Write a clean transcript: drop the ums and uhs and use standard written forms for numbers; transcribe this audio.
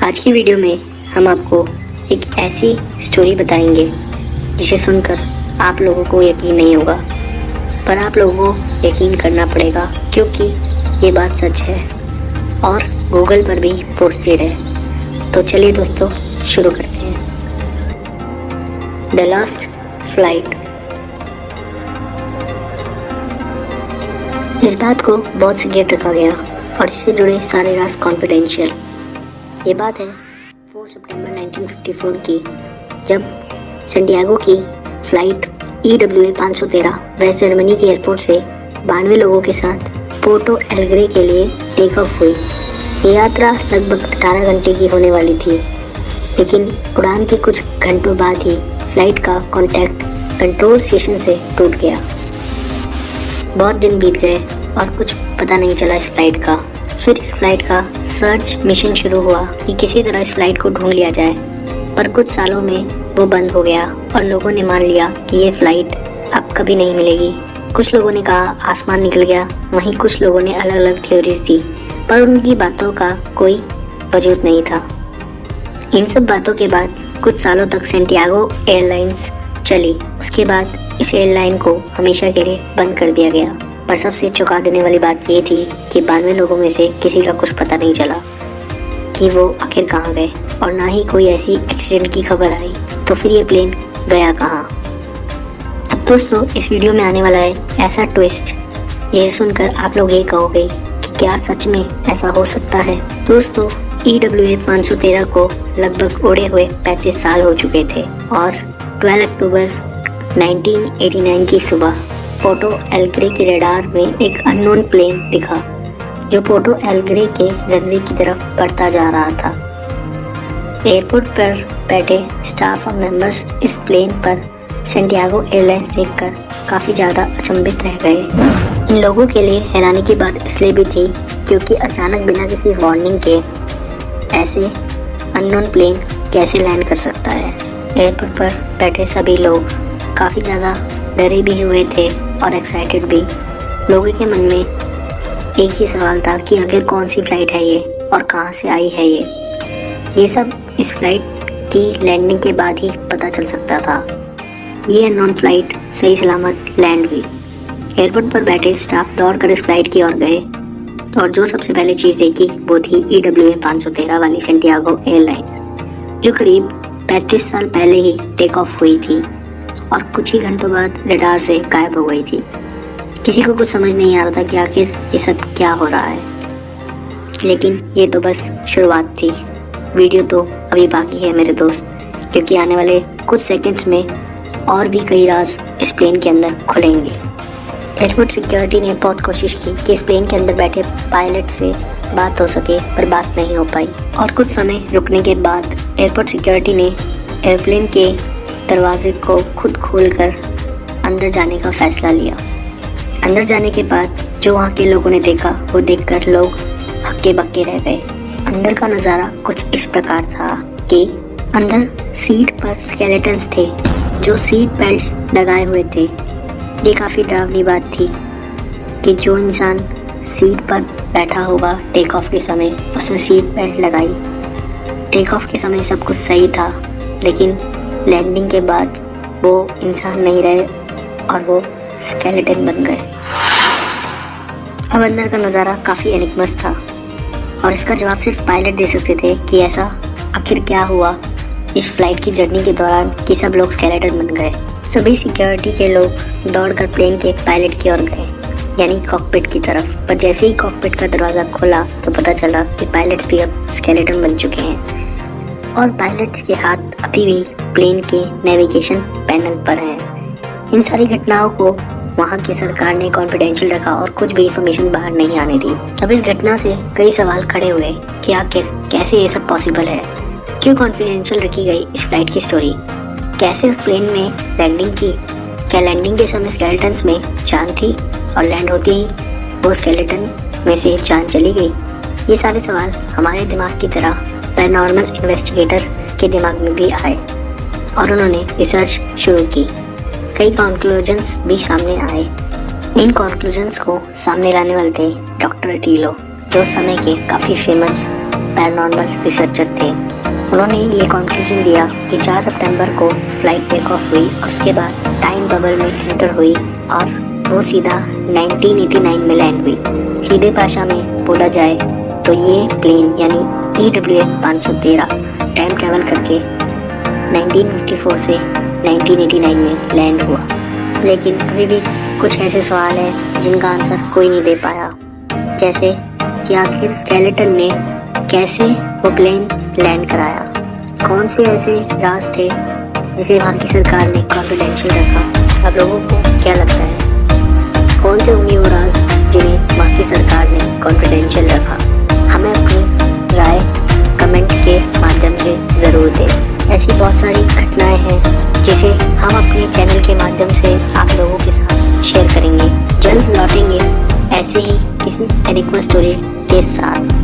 आज की वीडियो में हम आपको एक ऐसी स्टोरी बताएंगे जिसे सुनकर आप लोगों को यकीन नहीं होगा, पर आप लोगों को यकीन करना पड़ेगा क्योंकि ये बात सच है और गूगल पर भी पोस्टेड है। तो चलिए दोस्तों शुरू करते हैं। The last flight. इस बात को बहुत सीक्रेट रखा गया और इससे जुड़े सारे राज कॉन्फिडेंशियल। ये बात है 4 सितंबर 1954 की, जब सैंटियागो की फ्लाइट EWA 513 वेस्ट जर्मनी के एयरपोर्ट से 92 लोगों के साथ पोर्टो एलेग्रे के लिए टेक ऑफ हुई। ये यात्रा लगभग 18 घंटे की होने वाली थी, लेकिन उड़ान के कुछ घंटों बाद ही फ्लाइट का कॉन्टैक्ट कंट्रोल स्टेशन से टूट गया। बहुत दिन बीत गए और कुछ पता नहीं चला इस फ्लाइट का। फिर इस फ्लाइट का सर्च मिशन शुरू हुआ कि किसी तरह इस फ्लाइट को ढूंढ लिया जाए, पर कुछ सालों में वो बंद हो गया और लोगों ने मान लिया कि ये फ्लाइट अब कभी नहीं मिलेगी। कुछ लोगों ने कहा आसमान निकल गया, वहीं कुछ लोगों ने अलग अलग थ्योरीज दी, पर उनकी बातों का कोई वजूद नहीं था। इन सब बातों के बाद कुछ सालों तक सैंटियागो एयरलाइंस चली। उसके बाद इस एयरलाइन को हमेशा के लिए बंद कर दिया गया। पर सबसे चौंका देने वाली बात ये थी कि 92 लोगों में से किसी का कुछ पता नहीं चला कि वो आखिर कहाँ गए, और ना ही कोई ऐसी एक्सीडेंट की खबर आई। तो फिर ये प्लेन गया कहाँ? अब दोस्तों इस वीडियो में आने वाला है ऐसा ट्विस्ट जिसे सुनकर आप लोग ये कहोगे कि क्या सच में ऐसा हो सकता है। दोस्तों EWA 513 को लगभग उड़े हुए 35 साल हो चुके थे और 12 अक्टूबर 1989 की सुबह पोर्टो एलेग्रे के रडार में एक अननोन प्लेन दिखा जो पोर्टो एलेग्रे के रनवे की तरफ बढ़ता जा रहा था। एयरपोर्ट पर बैठे स्टाफ और मेंबर्स इस प्लेन पर सैंटियागो एयरलाइंस देखकर काफ़ी ज़्यादा अचंभित रह गए। इन लोगों के लिए हैरानी की बात इसलिए भी थी क्योंकि अचानक बिना किसी वार्निंग के ऐसे अननोन प्लेन कैसे लैंड कर सकता है। एयरपोर्ट पर बैठे सभी लोग काफ़ी ज़्यादा डरे भी हुए थे और एक्साइटेड भी। लोगों के मन में एक ही सवाल था कि आखिर कौन सी फ्लाइट है ये और कहाँ से आई है ये सब इस फ्लाइट की लैंडिंग के बाद ही पता चल सकता था। ये अननोन फ्लाइट सही सलामत लैंड हुई। एयरपोर्ट पर बैठे स्टाफ दौड़कर इस फ्लाइट की ओर गए और जो सबसे पहले चीज़ देखी वो थी EWA 513 वाली सैंटियागो एयरलाइंस, जो करीब 35 साल पहले ही टेक ऑफ हुई थी और कुछ ही घंटों बाद रडार से गायब हो गई थी। किसी को कुछ समझ नहीं आ रहा था कि आखिर ये सब क्या हो रहा है, लेकिन ये तो बस शुरुआत थी। वीडियो तो अभी बाकी है मेरे दोस्त, क्योंकि आने वाले कुछ सेकंड्स में और भी कई राज इस प्लेन के अंदर खुलेंगे। एयरपोर्ट सिक्योरिटी ने बहुत कोशिश की कि इस प्लेन के अंदर बैठे पायलट से बात हो सके, पर बात नहीं हो पाई। और कुछ समय रुकने के बाद एयरपोर्ट सिक्योरिटी ने एयरप्लेन के दरवाजे को खुद खोलकर अंदर जाने का फैसला लिया। अंदर जाने के बाद जो वहाँ के लोगों ने देखा वो देखकर लोग हक्के बक्के रह गए। अंदर का नज़ारा कुछ इस प्रकार था कि अंदर सीट पर स्केलेटन्स थे जो सीट बेल्ट लगाए हुए थे। ये काफ़ी डरावनी बात थी कि जो इंसान सीट पर बैठा होगा टेक ऑफ के समय, उसने सीट बेल्ट लगाई। टेक ऑफ के समय सब कुछ सही था, लेकिन लैंडिंग के बाद वो इंसान नहीं रहे और वो स्केलेटन बन गए। अब अंदर का नज़ारा काफ़ी एनिग्मस था और इसका जवाब सिर्फ पायलट दे सकते थे कि ऐसा आखिर क्या हुआ इस फ्लाइट की जर्नी के दौरान कि सब लोग स्केलेटन बन गए। सभी सिक्योरिटी के लोग दौड़कर प्लेन के पायलट की ओर गए, यानी कॉकपिट की तरफ। पर जैसे ही कॉकपिट का दरवाज़ा खोला तो पता चला कि पायलट्स भी अब स्केलेटन बन चुके हैं और पायलट्स के हाथ अभी भी प्लेन के नेविगेशन पैनल पर हैं। इन सारी घटनाओं को वहाँ की सरकार ने कॉन्फिडेंशियल रखा और कुछ भी इंफॉर्मेशन बाहर नहीं आने दी। अब इस घटना से कई सवाल खड़े हुए कि आखिर कैसे ये सब पॉसिबल है, क्यों कॉन्फिडेंशियल रखी गई इस फ्लाइट की स्टोरी, कैसे उस प्लेन में लैंडिंग की, क्या लैंडिंग के समय स्केलेटन्स में जान थी और लैंड होते ही वो स्केलेटन में से जान चली गई। ये सारे सवाल हमारे दिमाग की तरह पैरानॉर्मल इन्वेस्टिगेटर के दिमाग में भी आए और उन्होंने रिसर्च शुरू की। कई कंक्लूजन्स भी सामने आए। इन कंक्लूजन्स को सामने लाने वाले थे डॉक्टर टीलो, जो उस समय के काफ़ी फेमस पैरानॉर्मल रिसर्चर थे। उन्होंने ये कंक्लूजन दिया कि 4 सितंबर को फ्लाइट टेक ऑफ हुई और उसके बाद टाइम बबल में एंटर हुई और वो सीधा 1989 में लैंड हुई। सीधे भाषा में बोला जाए तो ये प्लेन यानी EWF 513 टाइम ट्रैवल करके 1954 से 1989 में लैंड हुआ। लेकिन अभी भी कुछ ऐसे सवाल हैं जिनका आंसर कोई नहीं दे पाया, जैसे कि आखिर स्केलेटन ने कैसे वो प्लेन लैंड कराया, कौन से ऐसे राज थे जिसे वहाँ की सरकार ने कॉन्फिडेंशियल रखा। आप लोगों को क्या लगता है कौन से होंगे वो राज जिन्हें वहाँ की सरकार ने कॉन्फिडेंशियल रखा? हमें अपनी राय कमेंट के माध्यम से ज़रूर दें। ऐसी बहुत सारी घटनाएं हैं जिसे हम अपने चैनल के माध्यम से आप लोगों के साथ शेयर करेंगे। जल्द लौटेंगे ऐसे ही किसी एनिग्मा स्टोरी के साथ।